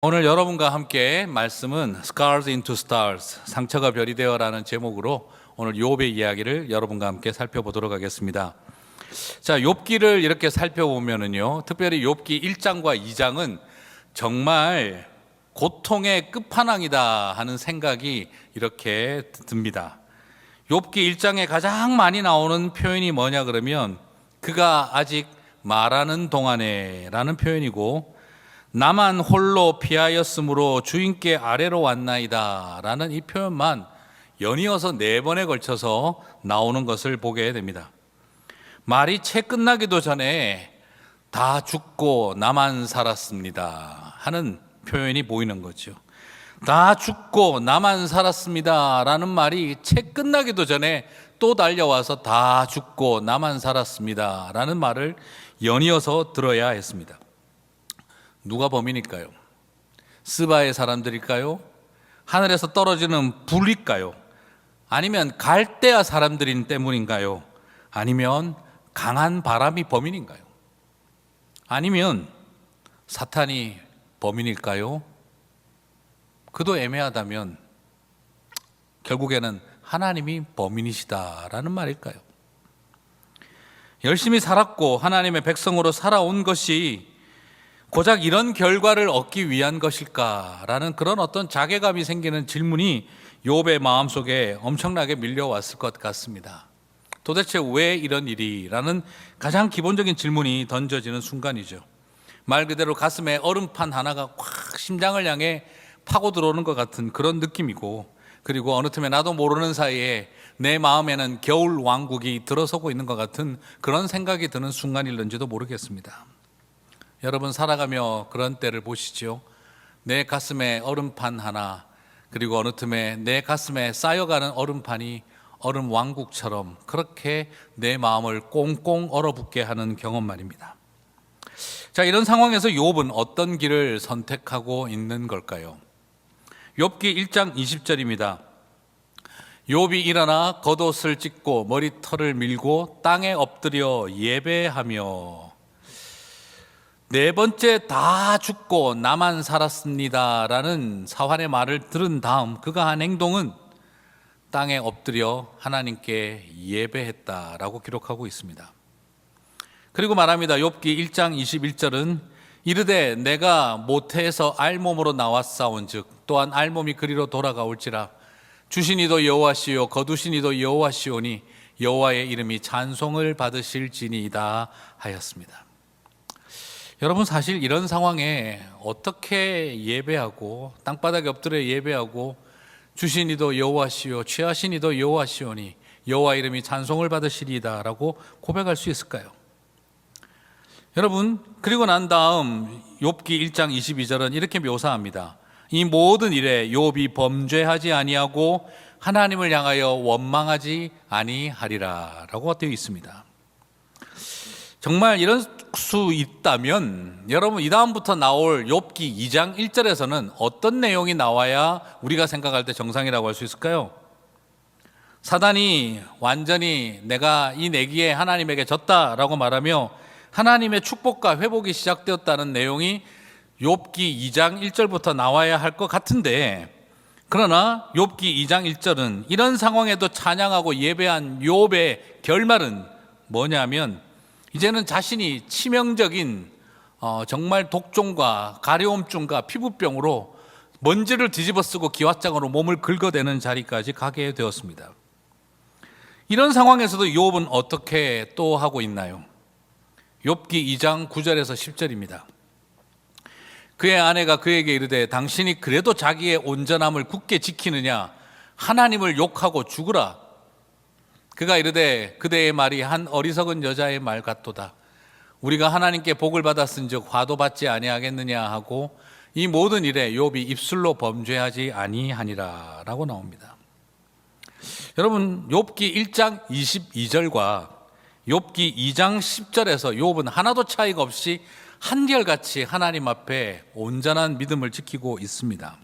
오늘 여러분과 함께 말씀은 Scars into Stars, 상처가 별이 되어라는 제목으로 오늘 욥의 이야기를 여러분과 함께 살펴보도록 하겠습니다. 자, 욥기를 이렇게 살펴보면은요, 특별히 욥기 1장과 2장은 정말 고통의 끝판왕이다 하는 생각이 이렇게 듭니다. 욥기 1장에 가장 많이 나오는 표현이 뭐냐 그러면 그가 아직 말하는 동안에라는 표현이고, 나만 홀로 피하였으므로 주인께 아래로 왔나이다 라는 이 표현만 연이어서 4번에 걸쳐서 나오는 것을 보게 됩니다. 말이 채 끝나기도 전에 다 죽고 나만 살았습니다 하는 표현이 보이는 거죠. 다 죽고 나만 살았습니다 라는 말이 채 끝나기도 전에 또 달려와서 다 죽고 나만 살았습니다 라는 말을 연이어서 들어야 했습니다. 누가 범인일까요? 스바의 사람들일까요? 하늘에서 떨어지는 불일까요? 아니면 갈대아 사람들인 때문인가요? 아니면 강한 바람이 범인인가요? 아니면 사탄이 범인일까요? 그도 애매하다면 결국에는 하나님이 범인이시다라는 말일까요? 열심히 살았고 하나님의 백성으로 살아온 것이 고작 이런 결과를 얻기 위한 것일까라는 그런 어떤 자괴감이 생기는 질문이 욥의 마음속에 엄청나게 밀려왔을 것 같습니다. 도대체 왜 이런 일이라는 가장 기본적인 질문이 던져지는 순간이죠. 말 그대로 가슴에 얼음판 하나가 확 심장을 향해 파고 들어오는 것 같은 그런 느낌이고, 그리고 어느 틈에 나도 모르는 사이에 내 마음에는 겨울 왕국이 들어서고 있는 것 같은 그런 생각이 드는 순간일는지도 모르겠습니다. 여러분 살아가며 그런 때를 보시죠. 내 가슴에 얼음판 하나, 그리고 어느 틈에 내 가슴에 쌓여가는 얼음판이 얼음 왕국처럼 그렇게 내 마음을 꽁꽁 얼어붙게 하는 경험 말입니다. 자, 이런 상황에서 욥은 어떤 길을 선택하고 있는 걸까요? 욥기 1장 20절입니다. 욥이 일어나 겉옷을 찢고 머리털을 밀고 땅에 엎드려 예배하며, 네 번째 다 죽고 나만 살았습니다 라는 사환의 말을 들은 다음 그가 한 행동은 땅에 엎드려 하나님께 예배했다라고 기록하고 있습니다. 그리고 말합니다. 욥기 1장 21절은 이르되 내가 모태에서 알몸으로 나왔사온즉 또한 알몸이 그리로 돌아가올지라 주신 이도 여호와시요 거두신 이도 여호와시오니 여호와의 이름이 찬송을 받으실지니이다 하였습니다. 여러분 사실 이런 상황에 어떻게 예배하고 땅바닥에 엎드려 예배하고 주신 이도 여호와시요 취하신 이도 여호와시오니 여호와 이름이 찬송을 받으시리이다 라고 고백할 수 있을까요? 여러분, 그리고 난 다음 욥기 1장 22절은 이렇게 묘사합니다. 이 모든 일에 욥이 범죄하지 아니하고 하나님을 향하여 원망하지 아니하리라 라고 되어 있습니다. 정말 이런 수 있다면 여러분 이 다음부터 나올 욥기 2장 1절에서는 어떤 내용이 나와야 우리가 생각할 때 정상이라고 할 수 있을까요? 사단이 완전히 내가 이 내기에 하나님에게 졌다라고 말하며 하나님의 축복과 회복이 시작되었다는 내용이 욥기 2장 1절부터 나와야 할 것 같은데, 그러나 욥기 2장 1절은 이런 상황에도 찬양하고 예배한 욥의 결말은 뭐냐면 이제는 자신이 치명적인 정말 독종과 가려움증과 피부병으로 먼지를 뒤집어쓰고 기왓장으로 몸을 긁어대는 자리까지 가게 되었습니다. 이런 상황에서도 욥은 어떻게 또 하고 있나요? 욥기 2장 9절에서 10절입니다. 그의 아내가 그에게 이르되 당신이 그래도 자기의 온전함을 굳게 지키느냐? 하나님을 욕하고 죽으라. 그가 이르되 그대의 말이 한 어리석은 여자의 말 같도다. 우리가 하나님께 복을 받았은즉 화도 받지 아니하겠느냐 하고 이 모든 일에 욥이 입술로 범죄하지 아니하니라 라고 나옵니다. 여러분 욥기 1장 22절과 욥기 2장 10절에서 욥은 하나도 차이가 없이 한결같이 하나님 앞에 온전한 믿음을 지키고 있습니다.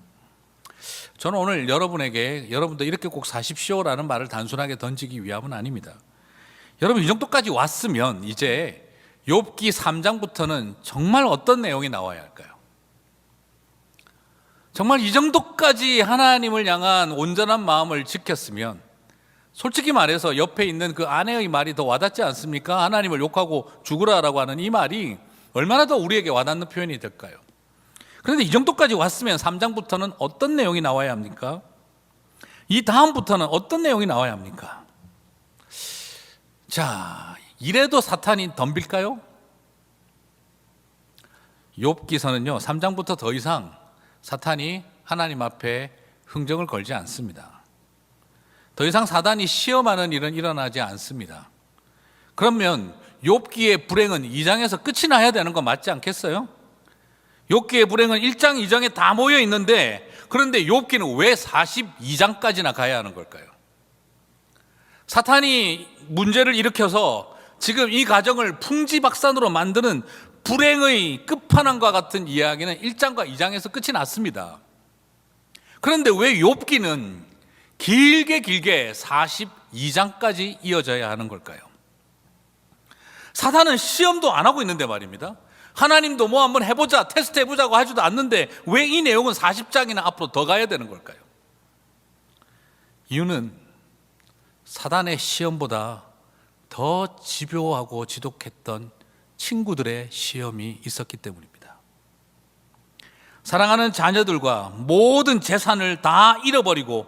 저는 오늘 여러분도 이렇게 꼭 사십시오라는 말을 단순하게 던지기 위함은 아닙니다. 여러분 이 정도까지 왔으면 이제 욥기 3장부터는 정말 어떤 내용이 나와야 할까요? 정말 이 정도까지 하나님을 향한 온전한 마음을 지켰으면 솔직히 말해서 옆에 있는 그 아내의 말이 더 와닿지 않습니까? 하나님을 욕하고 죽으라라고 하는 이 말이 얼마나 더 우리에게 와닿는 표현이 될까요? 그런데 이 정도까지 왔으면 3장부터는 어떤 내용이 나와야 합니까? 이 다음부터는 어떤 내용이 나와야 합니까? 자, 이래도 사탄이 덤빌까요? 욥기서는요 3장부터 더 이상 사탄이 하나님 앞에 흥정을 걸지 않습니다. 더 이상 사단이 시험하는 일은 일어나지 않습니다. 그러면 욥기의 불행은 2장에서 끝이 나야 되는 거 맞지 않겠어요? 욥기의 불행은 1장, 2장에 다 모여 있는데 그런데 욥기는 왜 42장까지나 가야 하는 걸까요? 사탄이 문제를 일으켜서 지금 이 가정을 풍지박산으로 만드는 불행의 끝판왕과 같은 이야기는 1장과 2장에서 끝이 났습니다. 그런데 왜 욥기는 길게 42장까지 이어져야 하는 걸까요? 사탄은 시험도 안 하고 있는데 말입니다. 하나님도 뭐 한번 해보자, 테스트 해보자고 하지도 않는데 왜 이 내용은 40장이나 앞으로 더 가야 되는 걸까요? 이유는 사단의 시험보다 더 집요하고 지독했던 친구들의 시험이 있었기 때문입니다. 사랑하는 자녀들과 모든 재산을 다 잃어버리고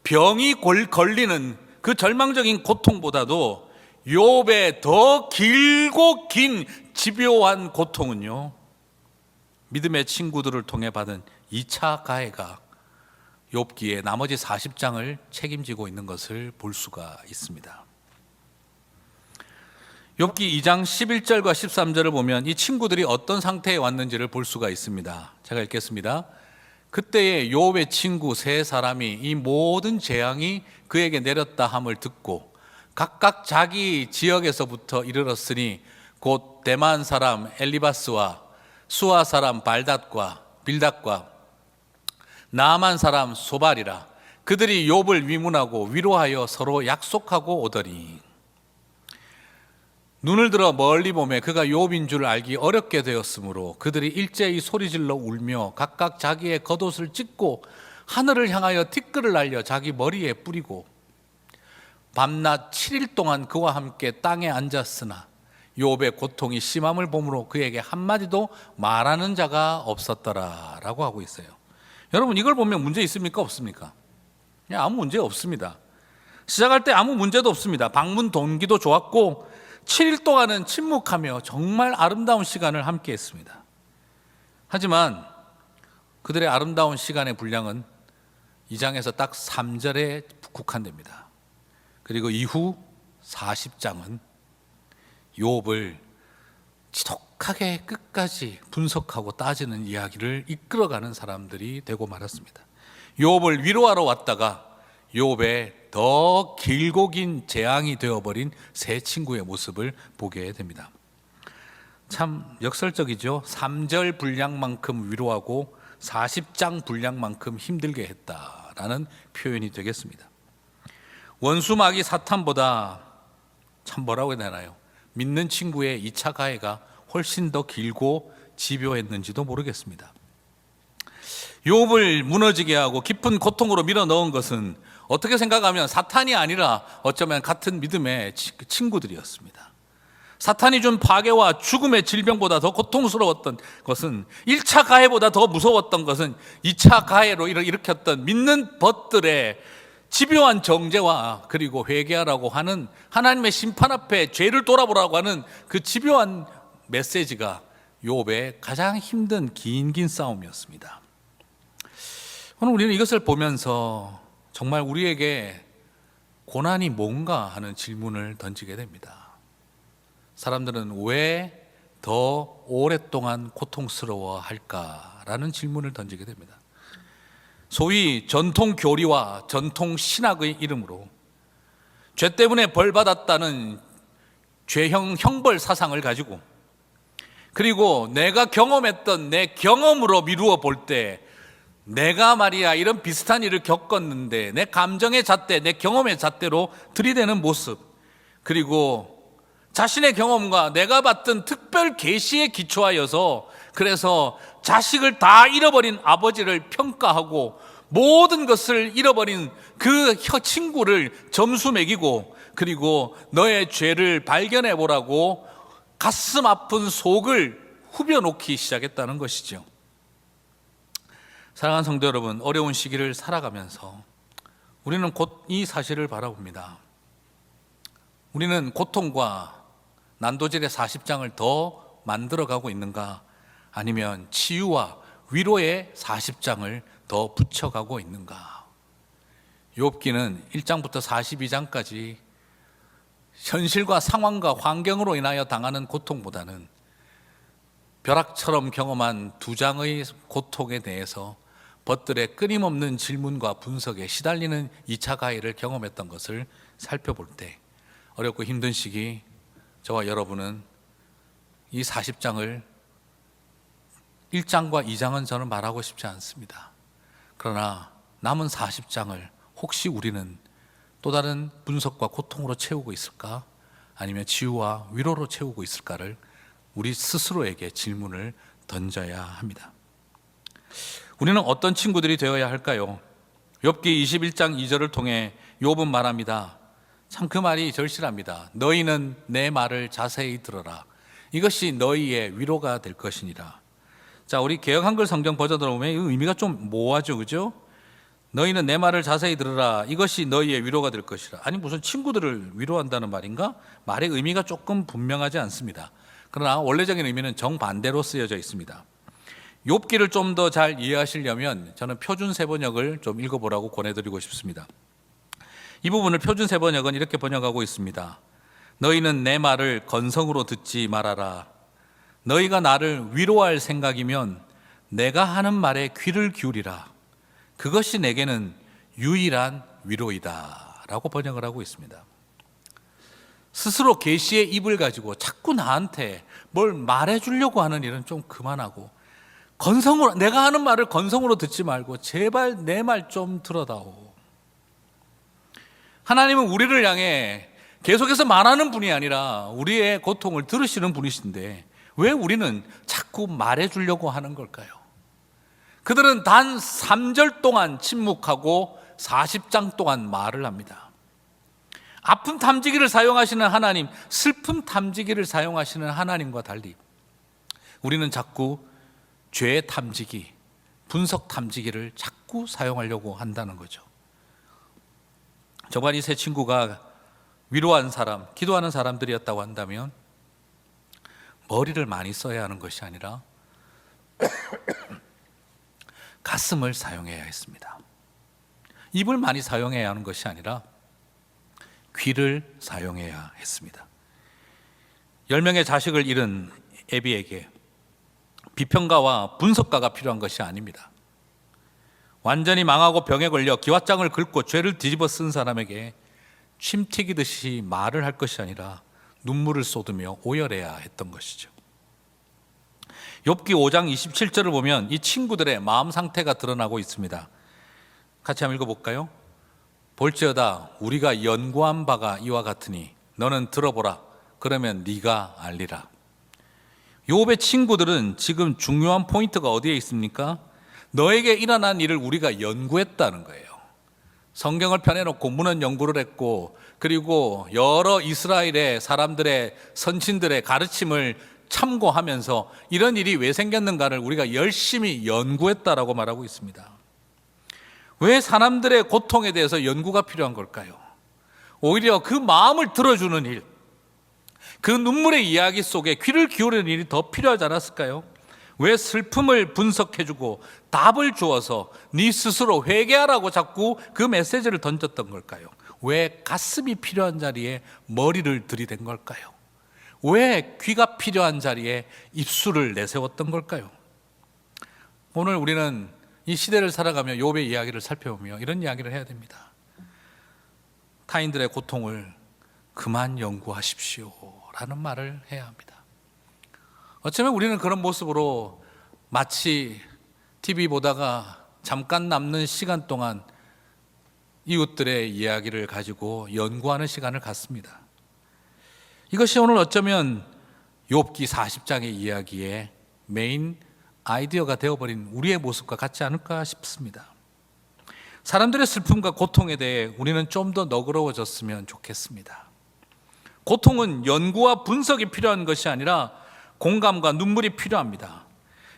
병이 걸리는 그 절망적인 고통보다도 욥의 더 길고 긴 집요한 고통은요, 믿음의 친구들을 통해 받은 2차 가해가 욥기의 나머지 40장을 책임지고 있는 것을 볼 수가 있습니다. 욥기 2장 11절과 13절을 보면 이 친구들이 어떤 상태에 왔는지를 볼 수가 있습니다. 제가 읽겠습니다. 그때에 욥의 친구 세 사람이 이 모든 재앙이 그에게 내렸다 함을 듣고 각각 자기 지역에서부터 이르렀으니 곧 대만 사람 엘리바스와 수아 사람 빌닷과 나아만 사람 소발이라. 그들이 욥을 위문하고 위로하여 서로 약속하고 오더니 눈을 들어 멀리 보매 그가 욥인 줄 알기 어렵게 되었으므로 그들이 일제히 소리질러 울며 각각 자기의 겉옷을 찢고 하늘을 향하여 티끌을 날려 자기 머리에 뿌리고 밤낮 7일 동안 그와 함께 땅에 앉았으나 욥의 고통이 심함을 보므로 그에게 한마디도 말하는 자가 없었더라 라고 하고 있어요. 여러분, 이걸 보면 문제 있습니까? 없습니까? 아무 문제 없습니다. 시작할 때 아무 문제도 없습니다. 방문 동기도 좋았고 7일 동안은 침묵하며 정말 아름다운 시간을 함께 했습니다. 하지만 그들의 아름다운 시간의 분량은 2장에서 딱 3절에 국한됩니다. 그리고 이후 40장은 욥을 지독하게 끝까지 분석하고 따지는 이야기를 이끌어가는 사람들이 되고 말았습니다. 욥을 위로하러 왔다가 욥의 더 길고 긴 재앙이 되어버린 세 친구의 모습을 보게 됩니다. 참 역설적이죠. 3절 분량만큼 위로하고 40장 분량만큼 힘들게 했다라는 표현이 되겠습니다. 원수마귀 사탄보다 참 뭐라고 해야 되나요? 믿는 친구의 2차 가해가 훨씬 더 길고 집요했는지도 모르겠습니다. 욥을 무너지게 하고 깊은 고통으로 밀어넣은 것은 어떻게 생각하면 사탄이 아니라 어쩌면 같은 믿음의 친구들이었습니다. 사탄이 준 파괴와 죽음의 질병보다 더 고통스러웠던 것은 1차 가해보다 더 무서웠던 것은 2차 가해로 일으켰던 믿는 벗들의 집요한 정죄와 그리고 회개하라고 하는 하나님의 심판 앞에 죄를 돌아보라고 하는 그 집요한 메시지가 욥의 가장 힘든 긴 싸움이었습니다. 오늘 우리는 이것을 보면서 정말 우리에게 고난이 뭔가 하는 질문을 던지게 됩니다. 사람들은 왜 더 오랫동안 고통스러워 할까라는 질문을 던지게 됩니다. 소위 전통 교리와 전통 신학의 이름으로 죄 때문에 벌 받았다는 죄형 형벌 사상을 가지고 그리고 내가 경험했던 내 경험으로 미루어 볼 때 내가 말이야 이런 비슷한 일을 겪었는데 내 감정의 잣대, 내 경험의 잣대로 들이대는 모습, 그리고 자신의 경험과 내가 받던 특별 계시에 기초하여서 그래서 자식을 다 잃어버린 아버지를 평가하고 모든 것을 잃어버린 그 친구를 점수 매기고, 그리고 너의 죄를 발견해 보라고 가슴 아픈 속을 후벼놓기 시작했다는 것이죠. 사랑하는 성도 여러분, 어려운 시기를 살아가면서 우리는 곧 이 사실을 바라봅니다. 우리는 고통과 난도질의 40장을 더 만들어가고 있는가, 아니면 치유와 위로의 40장을 더 붙여가고 있는가. 욥기는 1장부터 42장까지 현실과 상황과 환경으로 인하여 당하는 고통보다는 벼락처럼 경험한 2장의 고통에 대해서 벗들의 끊임없는 질문과 분석에 시달리는 2차 가해를 경험했던 것을 살펴볼 때, 어렵고 힘든 시기 저와 여러분은 이 40장을 1장과 2장은 저는 말하고 싶지 않습니다. 그러나 남은 40장을 혹시 우리는 또 다른 분석과 고통으로 채우고 있을까? 아니면 치유와 위로로 채우고 있을까를 우리 스스로에게 질문을 던져야 합니다. 우리는 어떤 친구들이 되어야 할까요? 욥기 21장 2절을 통해 욥은 말합니다. 참 그 말이 절실합니다. 너희는 내 말을 자세히 들어라. 이것이 너희의 위로가 될 것이니라. 자, 우리 개역 한글 성경 버전으로 보면 이 의미가 좀 모호하죠, 그죠? 너희는 내 말을 자세히 들으라. 이것이 너희의 위로가 될 것이라. 아니, 무슨 친구들을 위로한다는 말인가? 말의 의미가 조금 분명하지 않습니다. 그러나 원래적인 의미는 정반대로 쓰여져 있습니다. 욥기를 좀 더 잘 이해하시려면 저는 표준 세번역을 좀 읽어보라고 권해드리고 싶습니다. 이 부분을 표준 세번역은 이렇게 번역하고 있습니다. 너희는 내 말을 건성으로 듣지 말아라. 너희가 나를 위로할 생각이면 내가 하는 말에 귀를 기울이라. 그것이 내게는 유일한 위로이다 라고 번역을 하고 있습니다. 스스로 계시의 입을 가지고 자꾸 나한테 뭘 말해주려고 하는 일은 좀 그만하고, 건성으로, 내가 하는 말을 건성으로 듣지 말고 제발 내 말 좀 들어다오. 하나님은 우리를 향해 계속해서 말하는 분이 아니라 우리의 고통을 들으시는 분이신데 왜 우리는 자꾸 말해주려고 하는 걸까요? 그들은 단 3절 동안 침묵하고 40장 동안 말을 합니다. 아픔 탐지기를 사용하시는 하나님, 슬픔 탐지기를 사용하시는 하나님과 달리 우리는 자꾸 죄 탐지기, 분석 탐지기를 자꾸 사용하려고 한다는 거죠. 저번 이 세 친구가 위로한 사람, 기도하는 사람들이었다고 한다면 머리를 많이 써야 하는 것이 아니라 가슴을 사용해야 했습니다. 입을 많이 사용해야 하는 것이 아니라 귀를 사용해야 했습니다. 10명의 자식을 잃은 애비에게 비평가와 분석가가 필요한 것이 아닙니다. 완전히 망하고 병에 걸려 기왓장을 긁고 죄를 뒤집어 쓴 사람에게 침 튀기듯이 말을 할 것이 아니라 눈물을 쏟으며 오열해야 했던 것이죠. 욥기 5장 27절을 보면 이 친구들의 마음 상태가 드러나고 있습니다. 같이 한번 읽어볼까요? 볼지어다 우리가 연구한 바가 이와 같으니 너는 들어보라. 그러면 네가 알리라. 욥의 친구들은 지금 중요한 포인트가 어디에 있습니까? 너에게 일어난 일을 우리가 연구했다는 거예요. 성경을 펴내놓고 문헌 연구를 했고, 그리고 여러 이스라엘의 사람들의 선친들의 가르침을 참고하면서 이런 일이 왜 생겼는가를 우리가 열심히 연구했다라고 말하고 있습니다. 왜 사람들의 고통에 대해서 연구가 필요한 걸까요? 오히려 그 마음을 들어주는 일, 그 눈물의 이야기 속에 귀를 기울이는 일이 더 필요하지 않았을까요? 왜 슬픔을 분석해주고 답을 주어서 네 스스로 회개하라고 자꾸 그 메시지를 던졌던 걸까요? 왜 가슴이 필요한 자리에 머리를 들이댄 걸까요? 왜 귀가 필요한 자리에 입술을 내세웠던 걸까요? 오늘 우리는 이 시대를 살아가며 욥의 이야기를 살펴보며 이런 이야기를 해야 됩니다. 타인들의 고통을 그만 연구하십시오 라는 말을 해야 합니다. 어쩌면 우리는 그런 모습으로 마치 TV 보다가 잠깐 남는 시간 동안 이웃들의 이야기를 가지고 연구하는 시간을 갖습니다. 이것이 오늘 어쩌면 욥기 40장의 이야기의 메인 아이디어가 되어버린 우리의 모습과 같지 않을까 싶습니다. 사람들의 슬픔과 고통에 대해 우리는 좀 더 너그러워졌으면 좋겠습니다. 고통은 연구와 분석이 필요한 것이 아니라 공감과 눈물이 필요합니다.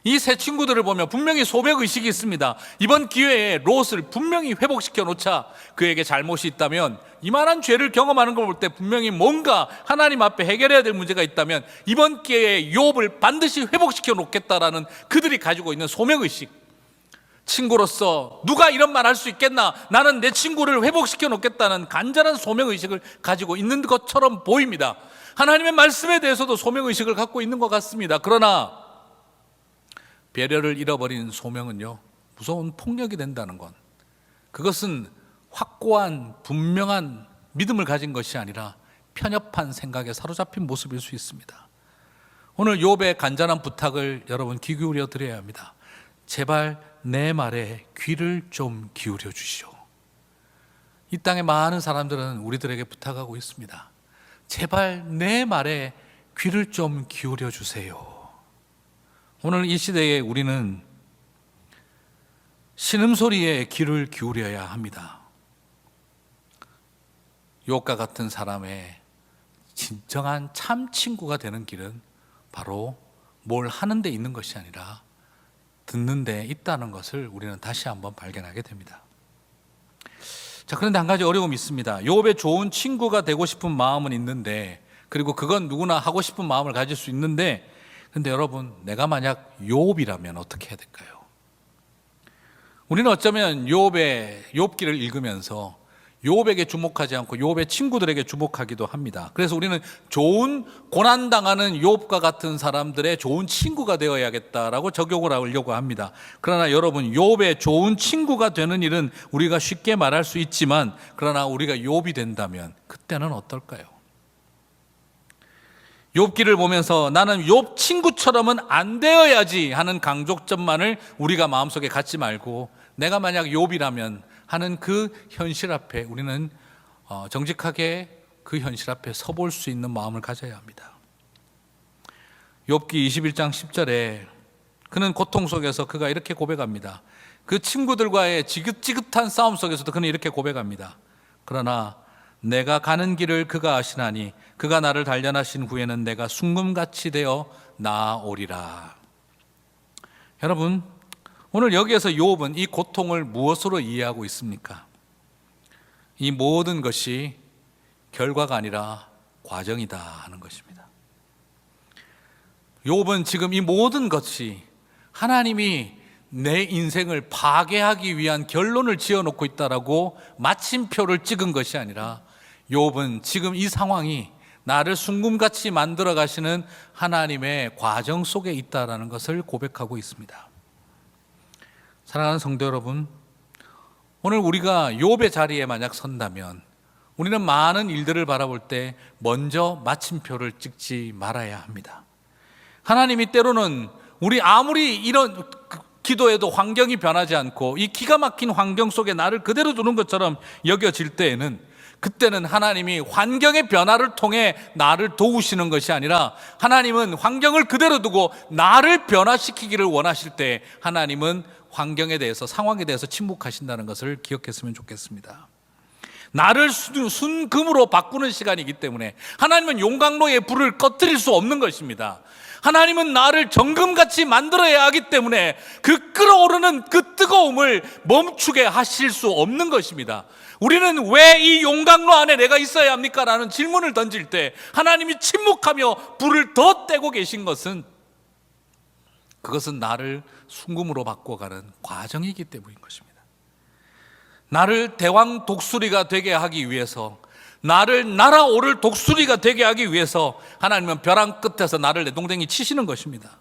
이 세 친구들을 보면 분명히 소백의식이 있습니다. 이번 기회에 롯을 분명히 회복시켜 놓자. 그에게 잘못이 있다면, 이만한 죄를 경험하는 걸 볼 때 분명히 뭔가 하나님 앞에 해결해야 될 문제가 있다면 이번 기회에 욥을 반드시 회복시켜 놓겠다라는 그들이 가지고 있는 소명의식. 친구로서 누가 이런 말 할 수 있겠나, 나는 내 친구를 회복시켜 놓겠다는 간절한 소명의식을 가지고 있는 것처럼 보입니다. 하나님의 말씀에 대해서도 소명의식을 갖고 있는 것 같습니다. 그러나 배려를 잃어버린 소명은요, 무서운 폭력이 된다는 것, 그것은 확고한 분명한 믿음을 가진 것이 아니라 편협한 생각에 사로잡힌 모습일 수 있습니다. 오늘 욥의 간절한 부탁을 여러분 귀 기울여 드려야 합니다. 제발 내 말에 귀를 좀 기울여 주시오. 이 땅의 많은 사람들은 우리들에게 부탁하고 있습니다. 제발 내 말에 귀를 좀 기울여 주세요. 오늘 이 시대에 우리는 신음소리에 귀를 기울여야 합니다. 욥과 같은 사람의 진정한 참 친구가 되는 길은 바로 뭘 하는 데 있는 것이 아니라 듣는 데 있다는 것을 우리는 다시 한번 발견하게 됩니다. 자, 그런데 한 가지 어려움이 있습니다. 욥의 좋은 친구가 되고 싶은 마음은 있는데, 그리고 그건 누구나 하고 싶은 마음을 가질 수 있는데, 근데 여러분, 내가 만약 욥이라면 어떻게 해야 될까요? 우리는 어쩌면 욥기를 읽으면서 욥에게 주목하지 않고 욥의 친구들에게 주목하기도 합니다. 그래서 우리는 좋은 고난당하는 욥과 같은 사람들의 좋은 친구가 되어야겠다라고 적용을 하려고 합니다. 그러나 여러분, 욥의 좋은 친구가 되는 일은 우리가 쉽게 말할 수 있지만, 그러나 우리가 욥이 된다면 그때는 어떨까요? 욥기를 보면서 나는 욥 친구처럼은 안 되어야지 하는 강조점만을 우리가 마음속에 갖지 말고, 내가 만약 욥이라면 하는 그 현실 앞에 우리는 정직하게 그 현실 앞에 서볼 수 있는 마음을 가져야 합니다. 욥기 21장 10절에 그는 고통 속에서 그가 이렇게 고백합니다. 그 친구들과의 지긋지긋한 싸움 속에서도 그는 이렇게 고백합니다. 그러나 내가 가는 길을 그가 아시나니 그가 나를 단련하신 후에는 내가 순금같이 되어 나아오리라. 여러분, 오늘 여기에서 욥은 이 고통을 무엇으로 이해하고 있습니까? 이 모든 것이 결과가 아니라 과정이다 하는 것입니다. 욥은 지금 이 모든 것이 하나님이 내 인생을 파괴하기 위한 결론을 지어놓고 있다라고 마침표를 찍은 것이 아니라, 욥은 지금 이 상황이 나를 순금같이 만들어 가시는 하나님의 과정 속에 있다라는 것을 고백하고 있습니다. 사랑하는 성도 여러분, 오늘 우리가 욥의 자리에 만약 선다면 우리는 많은 일들을 바라볼 때 먼저 마침표를 찍지 말아야 합니다. 하나님이 때로는 우리 아무리 이런 기도해도 환경이 변하지 않고 이 기가 막힌 환경 속에 나를 그대로 두는 것처럼 여겨질 때에는, 그때는 하나님이 환경의 변화를 통해 나를 도우시는 것이 아니라, 하나님은 환경을 그대로 두고 나를 변화시키기를 원하실 때 하나님은 환경에 대해서, 상황에 대해서 침묵하신다는 것을 기억했으면 좋겠습니다. 나를 순금으로 바꾸는 시간이기 때문에 하나님은 용광로의 불을 꺼뜨릴 수 없는 것입니다. 하나님은 나를 정금같이 만들어야 하기 때문에 그 끓어오르는 그 뜨거움을 멈추게 하실 수 없는 것입니다. 우리는 왜 이 용광로 안에 내가 있어야 합니까? 라는 질문을 던질 때 하나님이 침묵하며 불을 더 떼고 계신 것은, 그것은 나를 순금으로 바꿔가는 과정이기 때문인 것입니다. 나를 대왕 독수리가 되게 하기 위해서, 나를 날아오를 독수리가 되게 하기 위해서 하나님은 벼랑 끝에서 나를 내동댕이 치시는 것입니다.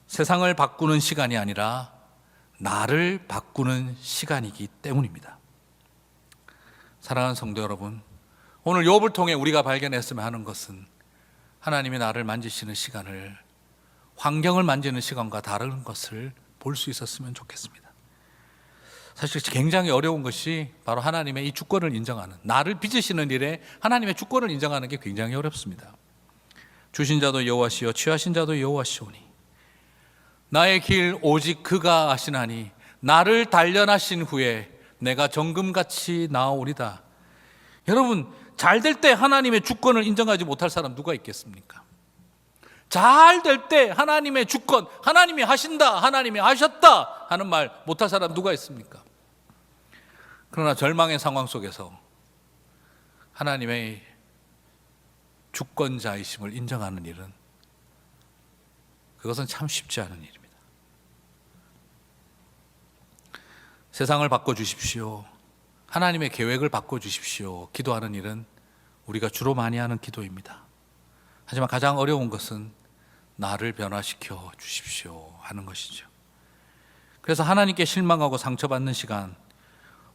세상을 바꾸는 시간이 아니라 나를 바꾸는 시간이기 때문입니다. 사랑하는 성도 여러분, 오늘 욥을 통해 우리가 발견했으면 하는 것은, 하나님이 나를 만지시는 시간을 환경을 만지는 시간과 다른 것을 볼 수 있었으면 좋겠습니다. 사실 굉장히 어려운 것이 바로 하나님의 이 주권을 인정하는, 나를 빚으시는 일에 하나님의 주권을 인정하는 게 굉장히 어렵습니다. 주신 자도 여호와시요 취하신 자도 여호와시오니 나의 길 오직 그가 아시나니 나를 단련하신 후에 내가 정금같이 나아오리다. 여러분, 잘 될 때 하나님의 주권을 인정하지 못할 사람 누가 있겠습니까? 잘 될 때 하나님의 주권, 하나님이 하신다, 하나님이 하셨다 하는 말 못할 사람 누가 있습니까? 그러나 절망의 상황 속에서 하나님의 주권자이심을 인정하는 일은, 그것은 참 쉽지 않은 일입니다. 세상을 바꿔주십시오, 하나님의 계획을 바꿔주십시오 기도하는 일은 우리가 주로 많이 하는 기도입니다. 하지만 가장 어려운 것은 나를 변화시켜 주십시오 하는 것이죠. 그래서 하나님께 실망하고 상처받는 시간,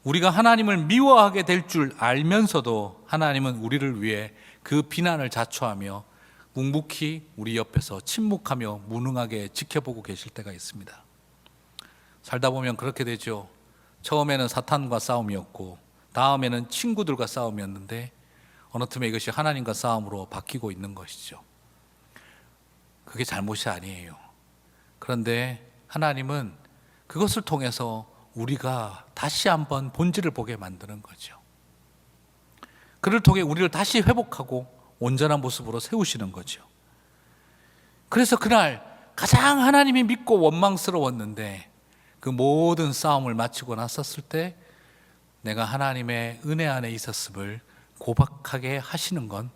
우리가 하나님을 미워하게 될 줄 알면서도 하나님은 우리를 위해 그 비난을 자초하며 묵묵히 우리 옆에서 침묵하며 무능하게 지켜보고 계실 때가 있습니다. 살다 보면 그렇게 되죠. 처음에는 사탄과 싸움이었고 다음에는 친구들과 싸움이었는데 어느 틈에 이것이 하나님과 싸움으로 바뀌고 있는 것이죠. 그게 잘못이 아니에요. 그런데 하나님은 그것을 통해서 우리가 다시 한번 본질을 보게 만드는 거죠. 그를 통해 우리를 다시 회복하고 온전한 모습으로 세우시는 거죠. 그래서 그날 가장 하나님이 믿고 원망스러웠는데 그 모든 싸움을 마치고 났었을 때 내가 하나님의 은혜 안에 있었음을 고백하게 하시는 건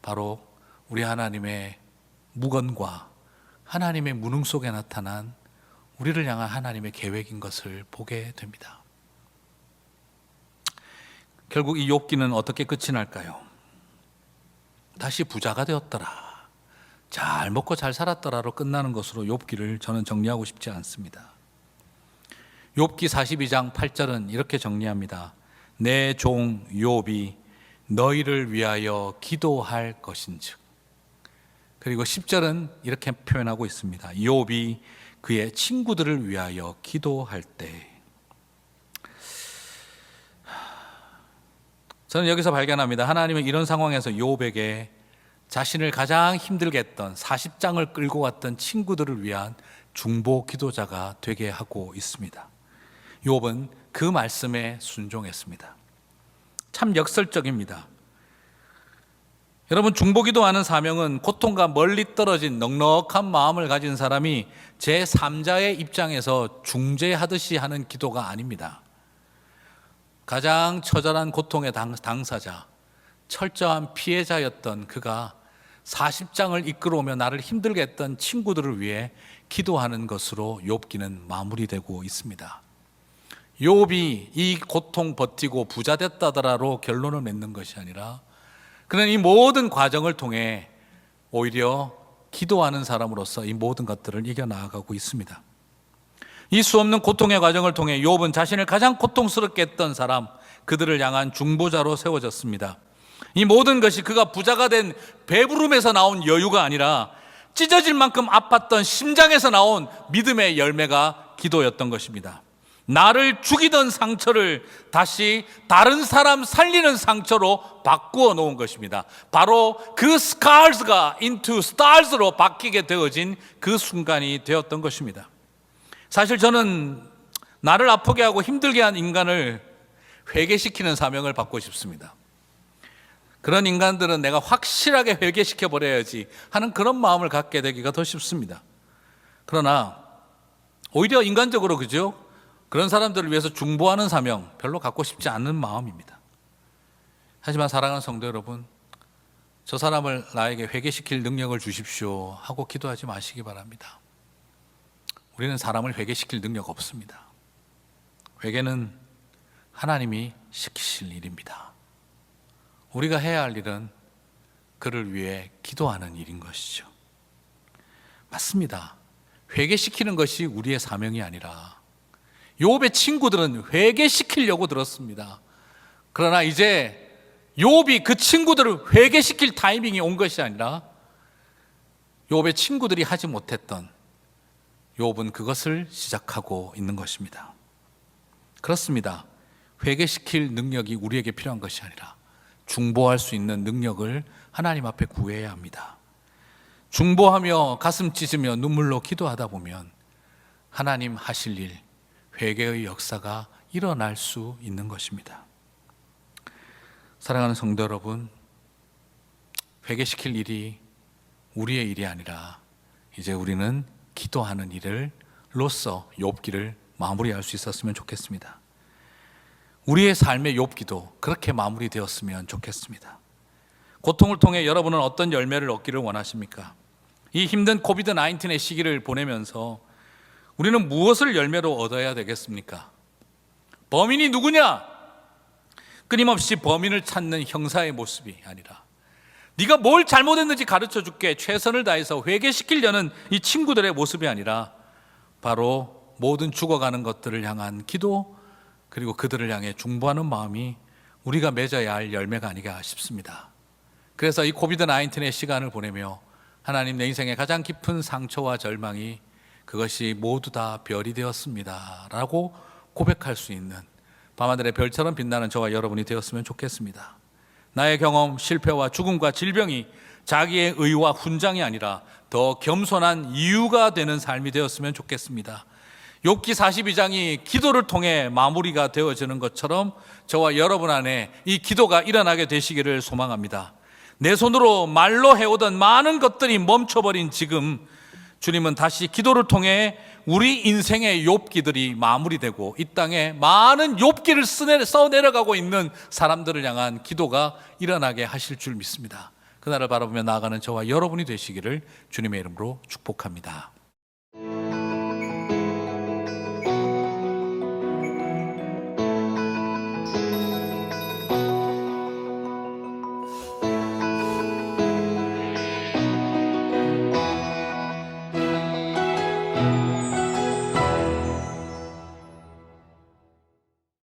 바로 우리 하나님의 무건과 하나님의 무능 속에 나타난 우리를 향한 하나님의 계획인 것을 보게 됩니다. 결국 이 욥기는 어떻게 끝이 날까요? 다시 부자가 되었더라, 잘 먹고 잘 살았더라로 끝나는 것으로 욥기를 저는 정리하고 싶지 않습니다. 욥기 42장 8절은 이렇게 정리합니다. 내 종 욥이 너희를 위하여 기도할 것인즉. 그리고 10절은 이렇게 표현하고 있습니다. 욥이 그의 친구들을 위하여 기도할 때. 저는 여기서 발견합니다. 하나님은 이런 상황에서 욥에게 자신을 가장 힘들게 했던 40장을 끌고 왔던 친구들을 위한 중보 기도자가 되게 하고 있습니다. 욥은 그 말씀에 순종했습니다. 참 역설적입니다. 여러분, 중보기도하는 사명은 고통과 멀리 떨어진 넉넉한 마음을 가진 사람이 제3자의 입장에서 중재하듯이 하는 기도가 아닙니다. 가장 처절한 고통의 당사자, 철저한 피해자였던 그가 40장을 이끌어오며 나를 힘들게 했던 친구들을 위해 기도하는 것으로 욥기는 마무리되고 있습니다. 욥이 이 고통 버티고 부자 됐다더라로 결론을 맺는 것이 아니라 그는 이 모든 과정을 통해 오히려 기도하는 사람으로서 이 모든 것들을 이겨나가고 있습니다. 이 수없는 고통의 과정을 통해 욥은 자신을 가장 고통스럽게 했던 사람, 그들을 향한 중보자로 세워졌습니다. 이 모든 것이 그가 부자가 된 배부름에서 나온 여유가 아니라 찢어질 만큼 아팠던 심장에서 나온 믿음의 열매가 기도였던 것입니다. 나를 죽이던 상처를 다시 다른 사람 살리는 상처로 바꾸어 놓은 것입니다. 바로 그 scars가 into stars로 바뀌게 되어진 그 순간이 되었던 것입니다. 사실 저는 나를 아프게 하고 힘들게 한 인간을 회개시키는 사명을 받고 싶습니다. 그런 인간들은 내가 확실하게 회개시켜 버려야지 하는 그런 마음을 갖게 되기가 더 쉽습니다. 그러나 오히려 인간적으로 그죠? 그런 사람들을 위해서 중보하는 사명 별로 갖고 싶지 않은 마음입니다. 하지만 사랑하는 성도 여러분, 저 사람을 나에게 회개시킬 능력을 주십시오 하고 기도하지 마시기 바랍니다. 우리는 사람을 회개시킬 능력 없습니다. 회개는 하나님이 시키실 일입니다. 우리가 해야 할 일은 그를 위해 기도하는 일인 것이죠. 맞습니다. 회개시키는 것이 우리의 사명이 아니라 욥의 친구들은 회개시키려고 들었습니다. 그러나 이제 욥이 그 친구들을 회개시킬 타이밍이 온 것이 아니라 욥의 친구들이 하지 못했던 욥은 그것을 시작하고 있는 것입니다. 그렇습니다. 회개시킬 능력이 우리에게 필요한 것이 아니라 중보할 수 있는 능력을 하나님 앞에 구해야 합니다. 중보하며 가슴 찢으며 눈물로 기도하다 보면 하나님 하실 일, 회개의 역사가 일어날 수 있는 것입니다. 사랑하는 성도 여러분, 회개시킬 일이 우리의 일이 아니라 이제 우리는 기도하는 일로서 욥기를 마무리할 수 있었으면 좋겠습니다. 우리의 삶의 욥기도 그렇게 마무리되었으면 좋겠습니다. 고통을 통해 여러분은 어떤 열매를 얻기를 원하십니까? 이 힘든 코비드-19의 시기를 보내면서 우리는 무엇을 열매로 얻어야 되겠습니까? 범인이 누구냐? 끊임없이 범인을 찾는 형사의 모습이 아니라 네가 뭘 잘못했는지 가르쳐 줄게, 최선을 다해서 회개시키려는 이 친구들의 모습이 아니라 바로 모든 죽어가는 것들을 향한 기도, 그리고 그들을 향해 중보하는 마음이 우리가 맺어야 할 열매가 아닌가 싶습니다. 그래서 이 코비드-19의 시간을 보내며 하나님, 내 인생의 가장 깊은 상처와 절망이 그것이 모두 다 별이 되었습니다 라고 고백할 수 있는 밤하늘의 별처럼 빛나는 저와 여러분이 되었으면 좋겠습니다. 나의 경험, 실패와 죽음과 질병이 자기의 의와 훈장이 아니라 더 겸손한 이유가 되는 삶이 되었으면 좋겠습니다. 욥기 42장이 기도를 통해 마무리가 되어지는 것처럼 저와 여러분 안에 이 기도가 일어나게 되시기를 소망합니다. 내 손으로 말로 해오던 많은 것들이 멈춰버린 지금, 주님은 다시 기도를 통해 우리 인생의 욥기들이 마무리되고 이 땅에 많은 욥기를 써내려가고 있는 사람들을 향한 기도가 일어나게 하실 줄 믿습니다. 그날을 바라보며 나아가는 저와 여러분이 되시기를 주님의 이름으로 축복합니다.